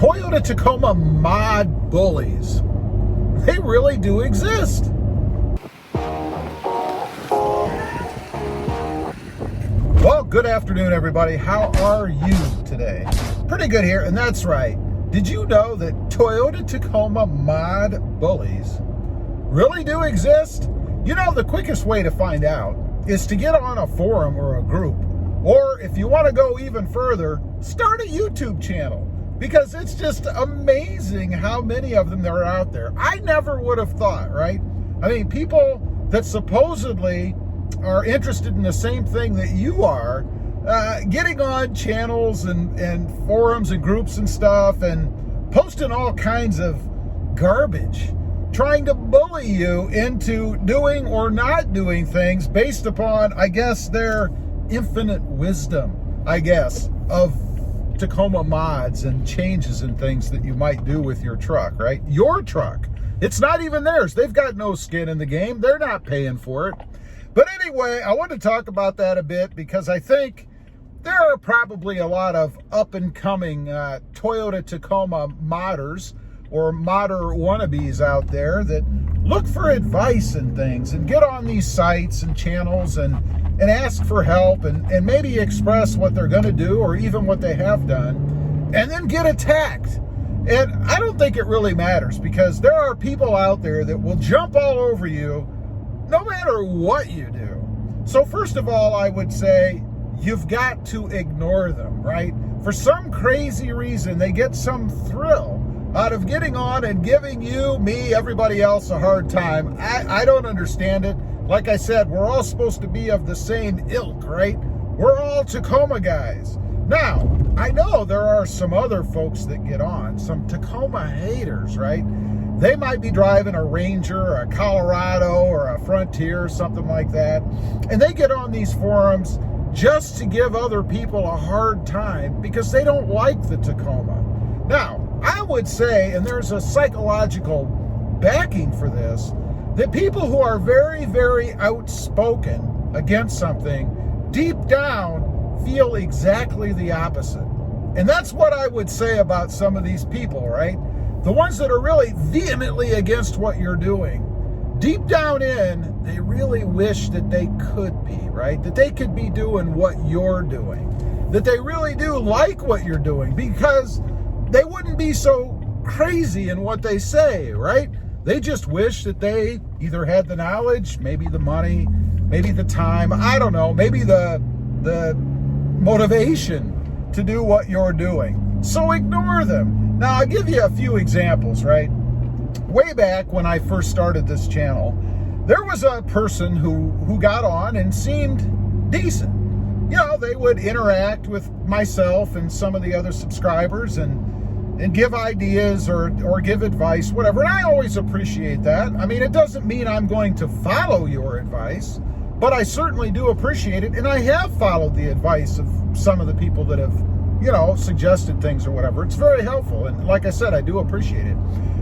Toyota Tacoma mod bullies. They really do exist. Well, good afternoon, everybody. How are you today? Pretty good here, and that's right. Did you know that Toyota Tacoma mod bullies really do exist? You know, the quickest way to find out is to get on a forum or a group. Or if you want to go even further, start a YouTube channel. Because it's just amazing how many of them there are out there. I never would have thought, right? I mean, people that supposedly are interested in the same thing that you are, getting on channels and forums and groups and stuff and posting all kinds of garbage, trying to bully you into doing or not doing things based upon, I guess, their infinite wisdom, I guess, of Tacoma mods and changes and things that you might do with your truck, right? Your truck. It's not even theirs. They've got no skin in the game. They're not paying for it. But anyway, I want to talk about that a bit because I think there are probably a lot of up-and-coming Toyota Tacoma modders or modder wannabes out there that look for advice and things and get on these sites and channels and ask for help and maybe express what they're going to do or even what they have done and then get attacked. And I don't think it really matters because there are people out there that will jump all over you no matter what you do. So first of all, I would say you've got to ignore them, right? For some crazy reason, they get some thrill out of getting on and giving you, me, everybody else a hard time. I don't understand it. Like I said, we're all supposed to be of the same ilk, right? We're all Tacoma guys. Now, I know there are some other folks that get on, some Tacoma haters, right? They might be driving a Ranger, or a Colorado, or a Frontier, something like that, and they get on these forums just to give other people a hard time because they don't like the Tacoma. Now, I would say, and there's a psychological backing for this, that people who are very, very outspoken against something, deep down, feel exactly the opposite. And that's what I would say about some of these people, right? The ones that are really vehemently against what you're doing. Deep down in, they really wish that they could be, right? That they could be doing what you're doing. That they really do like what you're doing because they wouldn't be so crazy in what they say, right? They just wish that they either had the knowledge, maybe the money, maybe the time, I don't know, maybe the motivation to do what you're doing. So ignore them. Now, I'll give you a few examples, right? Way back when I first started this channel, there was a person who got on and seemed decent. You know, they would interact with myself and some of the other subscribers and give ideas or give advice, whatever. And I always appreciate that. I mean, it doesn't mean I'm going to follow your advice, but I certainly do appreciate it. And I have followed the advice of some of the people that have, you know, suggested things or whatever. It's very helpful. And like I said, I do appreciate it.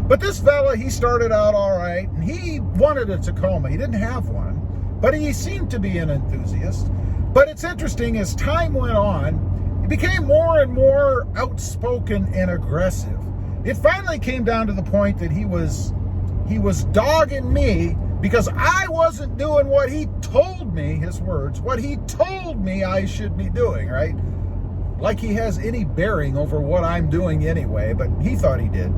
But this fella, he started out all right, and he wanted a Tacoma. He didn't have one, but he seemed to be an enthusiast. But it's interesting, as time went on, became more and more outspoken and aggressive. It finally came down to the point that he was dogging me because I wasn't doing what he told me, his words, what he told me I should be doing, right? Like he has any bearing over what I'm doing anyway, but he thought he did.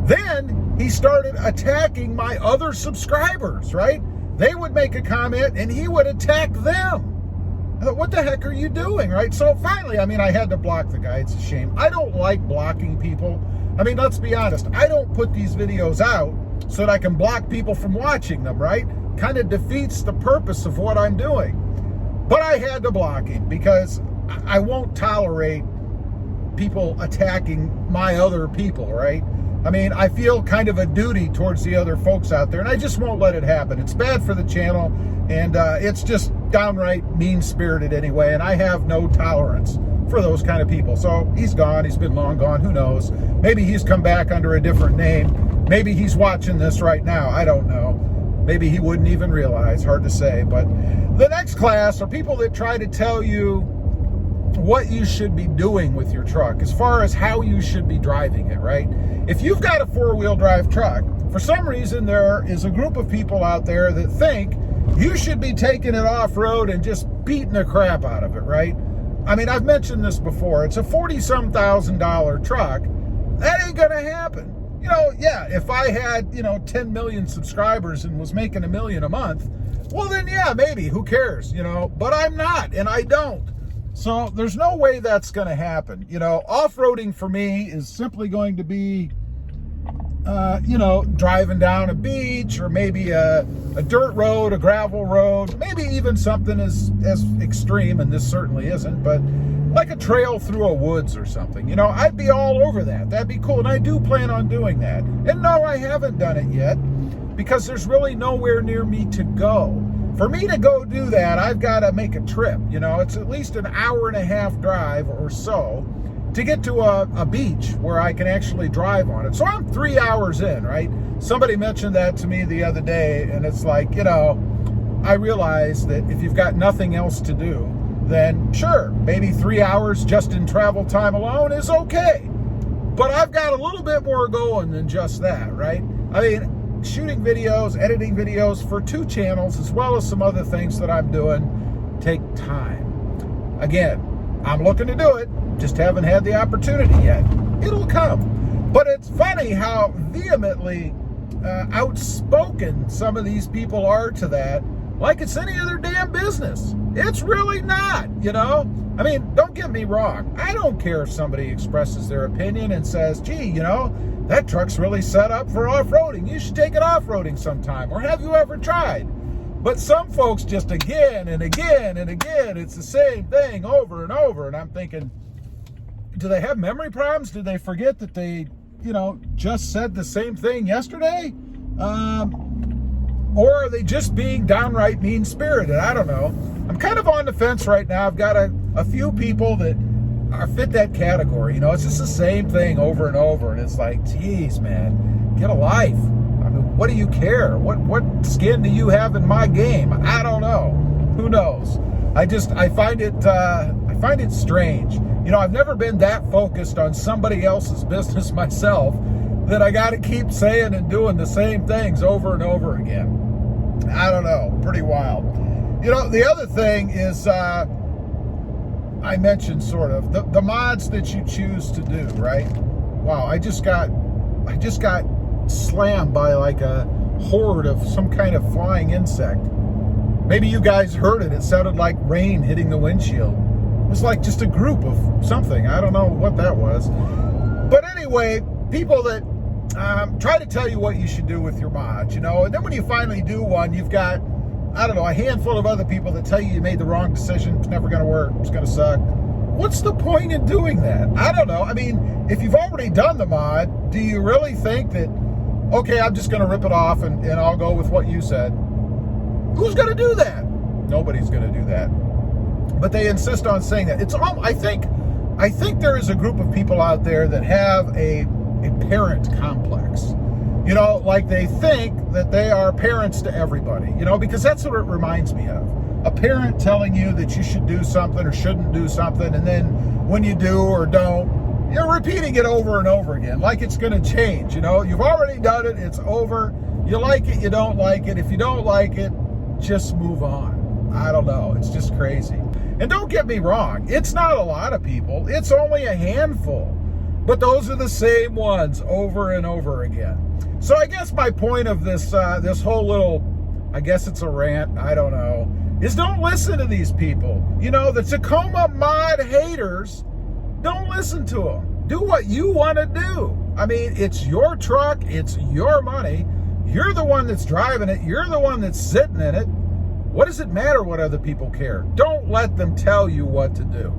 Then he started attacking my other subscribers, right? They would make a comment and he would attack them. I thought, what the heck are you doing, right? So finally, I mean, I had to block the guy. It's a shame. I don't like blocking people. I mean, let's be honest. I don't put these videos out so that I can block people from watching them, right? Kind of defeats the purpose of what I'm doing. But I had to block him because I won't tolerate people attacking my other people, right? I mean, I feel kind of a duty towards the other folks out there, and I just won't let it happen. It's bad for the channel, and it's just downright mean-spirited anyway, and I have no tolerance for those kind of people. So he's gone. He's been long gone. Who knows? Maybe he's come back under a different name. Maybe he's watching this right now. I don't know. Maybe he wouldn't even realize. Hard to say. But the next class are people that try to tell you what you should be doing with your truck as far as how you should be driving it, right? If you've got a four-wheel drive truck, for some reason there is a group of people out there that think you should be taking it off-road and just beating the crap out of it, right? I mean, I've mentioned this before. It's a $40-some thousand truck. That ain't gonna happen. You know, yeah, if I had, 10 million subscribers and was making $1 million a month, well then yeah, maybe, who cares, but I'm not, and I don't. So there's no way that's going to happen. Off-roading for me is simply going to be, driving down a beach, or maybe a dirt road, a gravel road, maybe even something as extreme, and this certainly isn't, but like a trail through a woods or something. I'd be all over that. That'd be cool, and I do plan on doing that. And no, I haven't done it yet, because there's really nowhere near me to go. For me to go do that, I've got to make a trip. It's at least an hour and a half drive or so to get to a beach where I can actually drive on it. So I'm 3 hours in, right? Somebody mentioned that to me the other day, and it's like, I realize that if you've got nothing else to do, then sure, maybe 3 hours just in travel time alone is okay. But I've got a little bit more going than just that, right? I mean, shooting videos, editing videos for 2 channels, as well as some other things that I'm doing, take time. Again, I'm looking to do it, just haven't had the opportunity yet. It'll come. But it's funny how vehemently outspoken some of these people are to that, like it's any other damn business. It's really not, I mean, don't get me wrong. I don't care if somebody expresses their opinion and says, gee, that truck's really set up for off-roading. You should take it off-roading sometime. Or have you ever tried? But some folks just again and again and again, it's the same thing over and over. And I'm thinking, do they have memory problems? Did they forget that they, just said the same thing yesterday? Or are they just being downright mean-spirited? I don't know. I'm kind of on the fence right now. I've got a few people that fit that category. It's just the same thing over and over, and it's like, geez, man, get a life. I mean, what do you care? What skin do you have in my game? I don't know. Who knows? I find it strange. I've never been that focused on somebody else's business myself that I got to keep saying and doing the same things over and over again. I don't know. Pretty wild. The other thing is, I mentioned sort of the mods that you choose to do, right? Wow, I just got slammed by like a horde of some kind of flying insect. Maybe you guys heard it. It sounded like rain hitting the windshield. It was like just a group of something. I don't know what that was. But anyway, people that try to tell you what you should do with your mods, and then when you finally do one, you've got, I don't know, a handful of other people that tell you made the wrong decision, it's never going to work, it's going to suck. What's the point in doing that? I don't know. I mean, if you've already done the mod, do you really think that, okay, I'm just going to rip it off and I'll go with what you said? Who's going to do that? Nobody's going to do that. But they insist on saying that. I think there is a group of people out there that have a parent complex. Like they think that they are parents to everybody, because that's what it reminds me of. A parent telling you that you should do something or shouldn't do something, and then when you do or don't, you're repeating it over and over again, like it's going to change. You've already done it, it's over. You like it, you don't like it. If you don't like it, just move on. I don't know, it's just crazy. And don't get me wrong, it's not a lot of people, it's only a handful. But those are the same ones over and over again. So I guess my point of this whole little, I guess it's a rant, I don't know, is don't listen to these people. The Tacoma mod haters, don't listen to them. Do what you want to do. I mean, it's your truck, it's your money. You're the one that's driving it. You're the one that's sitting in it. What does it matter what other people care? Don't let them tell you what to do.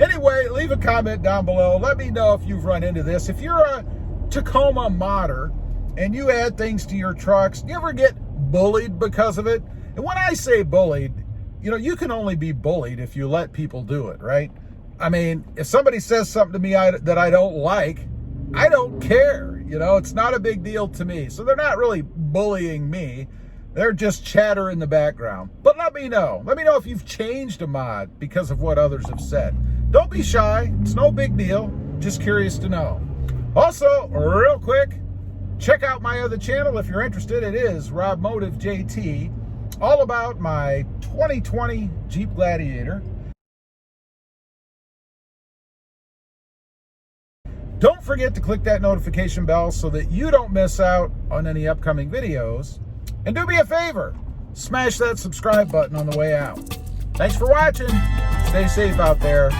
Anyway, leave a comment down below. Let me know if you've run into this. If you're a Tacoma modder and you add things to your trucks, do you ever get bullied because of it? And when I say bullied, you can only be bullied if you let people do it, right? I mean, if somebody says something to me that I don't like, I don't care. It's not a big deal to me. So they're not really bullying me. They're just chatter in the background. But let me know. Let me know if you've changed a mod because of what others have said. Don't be shy. It's no big deal. Just curious to know. Also, real quick, check out my other channel if you're interested. It is RobMotive JT, all about my 2020 Jeep Gladiator. Don't forget to click that notification bell so that you don't miss out on any upcoming videos. And do me a favor, smash that subscribe button on the way out. Thanks for watching. Stay safe out there.